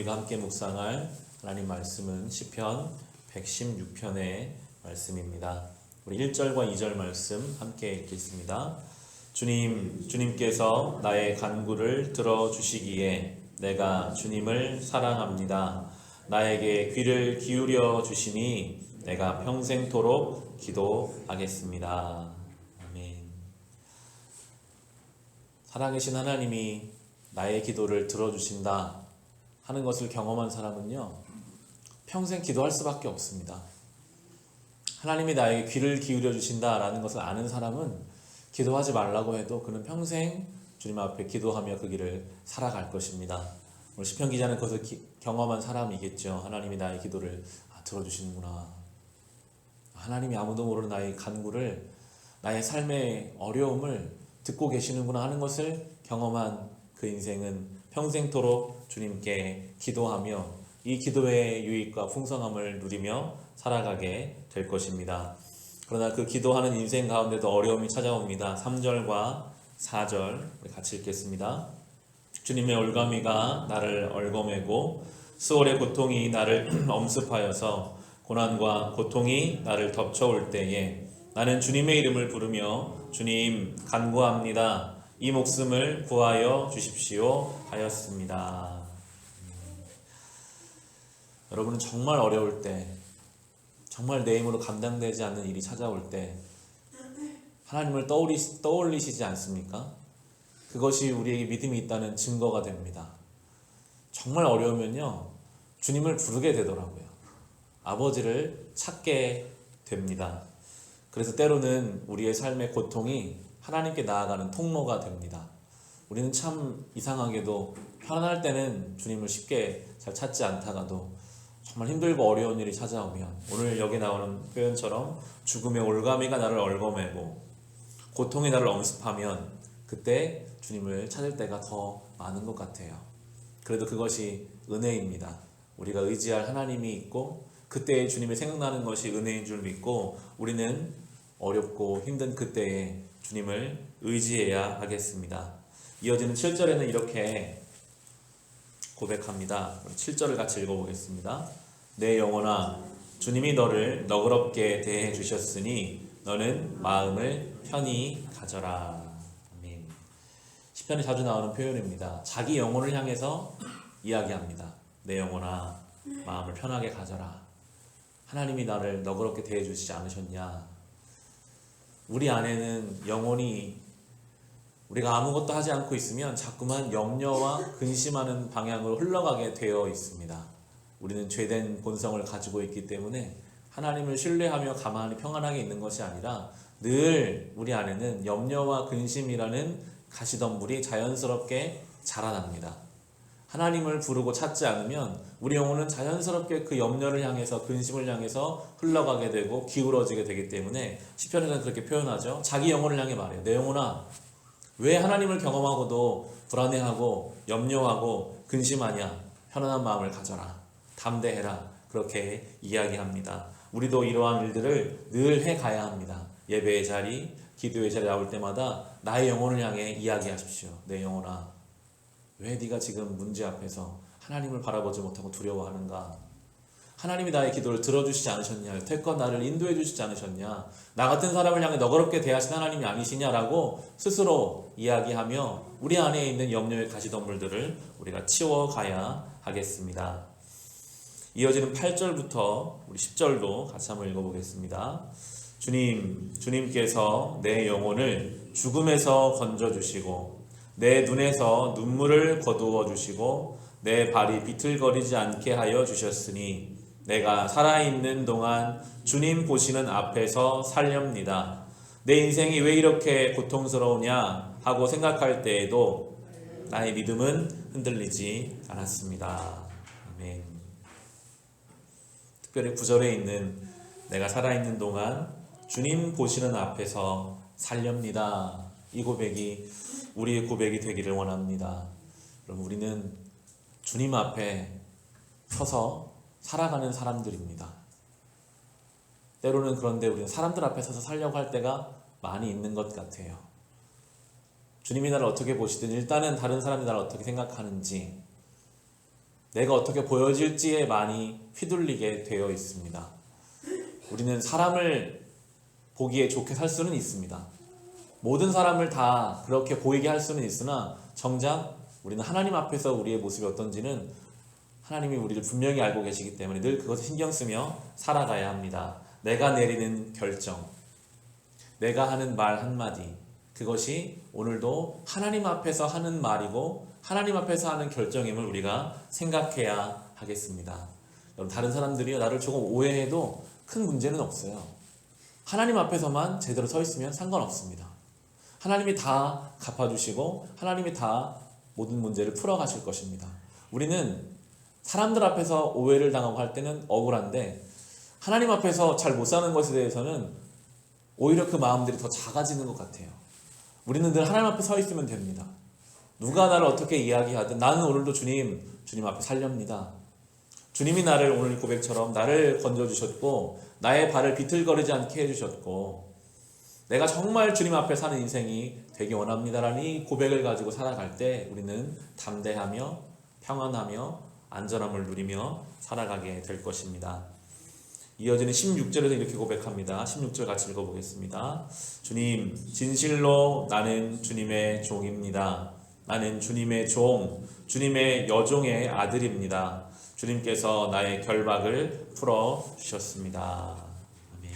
우리가 함께 묵상할 하나님 말씀은 시편 116편의 말씀입니다. 우리 1절과 2절 말씀 함께 읽겠습니다. 주님께서 나의 간구를 들어주시기에 내가 주님을 사랑합니다. 나에게 귀를 기울여 주시니 내가 평생토록 기도하겠습니다. 아멘. 살아계신 하나님이 나의 기도를 들어주신다 하는 것을 경험한 사람은요, 평생 기도할 수밖에 없습니다. 하나님이 나에게 귀를 기울여 주신다라는 것을 아는 사람은 기도하지 말라고 해도 그는 평생 주님 앞에 기도하며 그 길을 살아갈 것입니다. 오늘 시편 기자는 그것을 경험한 사람이겠죠. 하나님이 나의 기도를 들어주시는구나. 하나님이 아무도 모르는 나의 간구를, 나의 삶의 어려움을 듣고 계시는구나 하는 것을 경험한 그 인생은 평생토록 주님께 기도하며 이 기도의 유익과 풍성함을 누리며 살아가게 될 것입니다. 그러나 그 기도하는 인생 가운데도 어려움이 찾아옵니다. 3절과 4절 같이 읽겠습니다. 주님의 올가미가 나를 얽어매고 수월의 고통이 나를 엄습하여서 고난과 고통이 나를 덮쳐올 때에 나는 주님의 이름을 부르며 주님 간구합니다. 이 목숨을 구하여 주십시오 하였습니다. 여러분은 정말 어려울 때, 정말 내 힘으로 감당되지 않는 일이 찾아올 때 하나님을 떠올리시지 않습니까? 그것이 우리에게 믿음이 있다는 증거가 됩니다. 정말 어려우면요, 주님을 부르게 되더라고요. 아버지를 찾게 됩니다. 그래서 때로는 우리의 삶의 고통이 하나님께 나아가는 통로가 됩니다. 우리는 참 이상하게도 편안할 때는 주님을 쉽게 잘 찾지 않다가도 정말 힘들고 어려운 일이 찾아오면, 오늘 여기 나오는 표현처럼 죽음의 올가미가 나를 얽어매고 고통이 나를 엄습하면 그때 주님을 찾을 때가 더 많은 것 같아요. 그래도 그것이 은혜입니다. 우리가 의지할 하나님이 있고 그때에 주님이 생각나는 것이 은혜인 줄 믿고 우리는 어렵고 힘든 그때에 주님을 의지해야 하겠습니다. 이어지는 7절에는 이렇게 고백합니다. 7절을 같이 읽어보겠습니다. 내 영혼아, 주님이 너를 너그럽게 대해 주셨으니 너는 마음을 편히 가져라. 아멘. 시편에 자주 나오는 표현입니다. 자기 영혼을 향해서 이야기합니다. 내 영혼아, 마음을 편하게 가져라. 하나님이 나를 너그럽게 대해 주시지 않으셨냐? 우리 안에는 영혼이, 우리가 아무것도 하지 않고 있으면 자꾸만 염려와 근심하는 방향으로 흘러가게 되어 있습니다. 우리는 죄된 본성을 가지고 있기 때문에 하나님을 신뢰하며 가만히 평안하게 있는 것이 아니라 늘 우리 안에는 염려와 근심이라는 가시덤불이 자연스럽게 자라납니다. 하나님을 부르고 찾지 않으면 우리 영혼은 자연스럽게 그 염려를 향해서, 근심을 향해서 흘러가게 되고 기울어지게 되기 때문에 시편에는 그렇게 표현하죠. 자기 영혼을 향해 말해요. 내 영혼아, 왜 하나님을 경험하고도 불안해하고 염려하고 근심하냐? 편안한 마음을 가져라. 담대해라. 그렇게 이야기합니다. 우리도 이러한 일들을 늘 해가야 합니다. 예배의 자리, 기도의 자리 나올 때마다 나의 영혼을 향해 이야기하십시오. 내 영혼아, 왜 네가 지금 문제 앞에서 하나님을 바라보지 못하고 두려워하는가? 하나님이 나의 기도를 들어주시지 않으셨냐? 여태껏 나를 인도해 주시지 않으셨냐? 나 같은 사람을 향해 너그럽게 대하신 하나님이 아니시냐라고 스스로 이야기하며 우리 안에 있는 염려의 가시덤불들을 우리가 치워가야 하겠습니다. 이어지는 8절부터 우리 10절도 같이 한번 읽어보겠습니다. 주님께서 내 영혼을 죽음에서 건져주시고 내 눈에서 눈물을 거두어 주시고 내 발이 비틀거리지 않게 하여 주셨으니 내가 살아있는 동안 주님 보시는 앞에서 살렵니다. 내 인생이 왜 이렇게 고통스러우냐 하고 생각할 때에도 나의 믿음은 흔들리지 않았습니다. 아멘. 특별히 9절에 있는 내가 살아있는 동안 주님 보시는 앞에서 살렵니다. 이 고백이 우리의 고백이 되기를 원합니다. 그럼 우리는 주님 앞에 서서 살아가는 사람들입니다. 때로는 그런데 우리는 사람들 앞에 서서 살려고 할 때가 많이 있는 것 같아요. 주님이 나를 어떻게 보시든 일단은 다른 사람이 나를 어떻게 생각하는지, 내가 어떻게 보여질지에 많이 휘둘리게 되어 있습니다. 우리는 사람을 보기에 좋게 살 수는 있습니다. 모든 사람을 다 그렇게 보이게 할 수는 있으나 정작 우리는 하나님 앞에서 우리의 모습이 어떤지는 하나님이 우리를 분명히 알고 계시기 때문에 늘 그것을 신경 쓰며 살아가야 합니다. 내가 내리는 결정, 내가 하는 말 한마디, 그것이 오늘도 하나님 앞에서 하는 말이고 하나님 앞에서 하는 결정임을 우리가 생각해야 하겠습니다. 여러분, 다른 사람들이 나를 조금 오해해도 큰 문제는 없어요. 하나님 앞에서만 제대로 서 있으면 상관없습니다. 하나님이 다 갚아주시고 하나님이 다 모든 문제를 풀어가실 것입니다. 우리는 사람들 앞에서 오해를 당하고 할 때는 억울한데 하나님 앞에서 잘 못 사는 것에 대해서는 오히려 그 마음들이 더 작아지는 것 같아요. 우리는 늘 하나님 앞에 서 있으면 됩니다. 누가 나를 어떻게 이야기하든 나는 오늘도 주님 앞에 살렵니다. 주님이 나를 오늘 고백처럼 나를 건져주셨고 나의 발을 비틀거리지 않게 해주셨고 내가 정말 주님 앞에 사는 인생이 되기 원합니다라는 이 고백을 가지고 살아갈 때 우리는 담대하며 평안하며 안전함을 누리며 살아가게 될 것입니다. 이어지는 16절에서 이렇게 고백합니다. 16절 같이 읽어보겠습니다. 주님, 진실로 나는 주님의 종입니다. 나는 주님의 종, 주님의 여종의 아들입니다. 주님께서 나의 결박을 풀어주셨습니다. 아멘.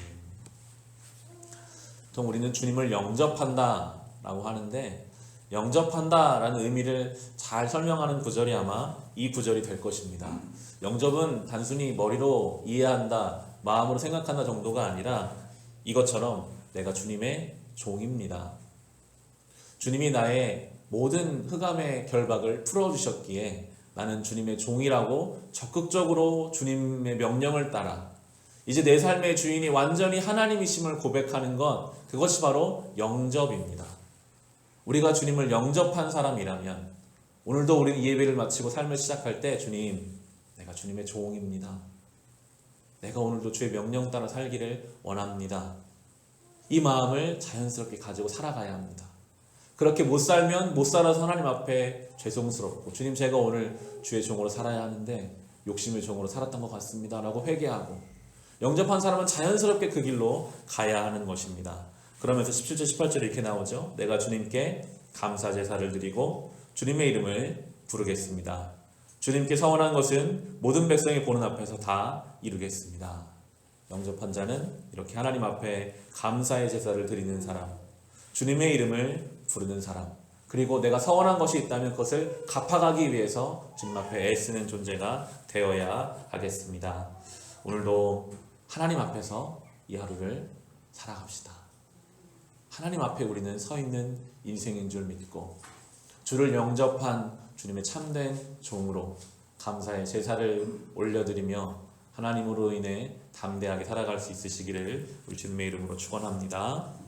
보통 우리는 주님을 영접한다 라고 하는데 영접한다 라는 의미를 잘 설명하는 구절이 아마 이 구절이 될 것입니다. 영접은 단순히 머리로 이해한다, 마음으로 생각한다 정도가 아니라 이것처럼 내가 주님의 종입니다. 주님이 나의 모든 흑암의 결박을 풀어주셨기에 나는 주님의 종이라고 적극적으로 주님의 명령을 따라 이제 내 삶의 주인이 완전히 하나님이심을 고백하는 것, 그것이 바로 영접입니다. 우리가 주님을 영접한 사람이라면 오늘도 우리는 이 예배를 마치고 삶을 시작할 때 주님, 내가 주님의 종입니다. 내가 오늘도 주의 명령 따라 살기를 원합니다. 이 마음을 자연스럽게 가지고 살아가야 합니다. 그렇게 못 살면 못 살아서 하나님 앞에 죄송스럽고 주님 제가 오늘 주의 종으로 살아야 하는데 욕심의 종으로 살았던 것 같습니다 라고 회개하고 영접한 사람은 자연스럽게 그 길로 가야 하는 것입니다. 그러면서 17절 18절에 이렇게 나오죠. 내가 주님께 감사 제사를 드리고 주님의 이름을 부르겠습니다. 주님께 서원한 것은 모든 백성이 보는 앞에서 다 이루겠습니다. 영접한 자는 이렇게 하나님 앞에 감사의 제사를 드리는 사람, 주님의 이름을 부르는 사람, 그리고 내가 서원한 것이 있다면 그것을 갚아가기 위해서 주님 앞에 애쓰는 존재가 되어야 하겠습니다. 오늘도 하나님 앞에서 이 하루를 살아갑시다. 하나님 앞에 우리는 서 있는 인생인 줄 믿고 주를 영접한 주님의 참된 종으로 감사의 제사를 올려드리며 하나님으로 인해 담대하게 살아갈 수 있으시기를 우리 주님의 이름으로 축원합니다.